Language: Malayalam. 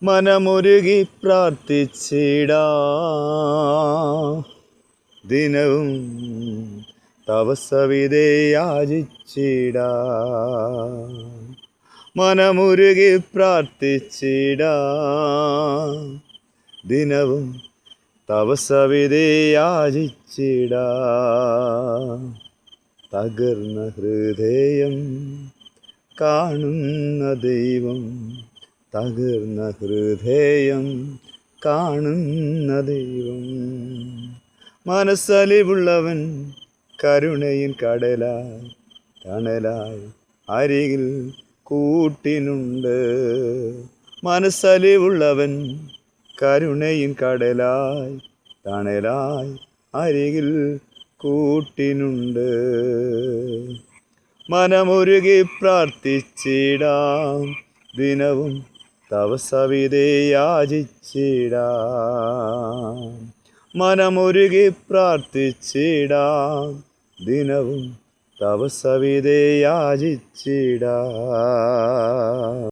മനമുരുകി പ്രാർത്ഥിച്ചിടാം ദിനവും തവ സവിധേ യാചിച്ചിടാം. മനമുരുകി പ്രാർത്ഥിച്ചിടാം ദിനവും തവ സവിധേ യാചിച്ചിടാം. തകർന്ന ഹൃദയം കാണുന്ന ദൈവം, തകർന്ന ഹൃദയം കാണുന്ന ദൈവം. മനസ്സലിവുള്ളവൻ കരുണയിൻ കടലായി തണലായി അരികിൽ കൂട്ടിനുണ്ട്. മനസ്സലിവുള്ളവൻ കരുണയിൻ കടലായി തണലായി അരികിൽ കൂട്ടിനുണ്ട്. മനമുരുകി പ്രാർത്ഥിച്ചിടാം ദിനവും തവ സവിധേ യാചിച്ചിടാം. മനമുരുകി പ്രാർത്ഥിച്ചിടാം ദിനവും തവ സവിധേ യാചിച്ചിടാം.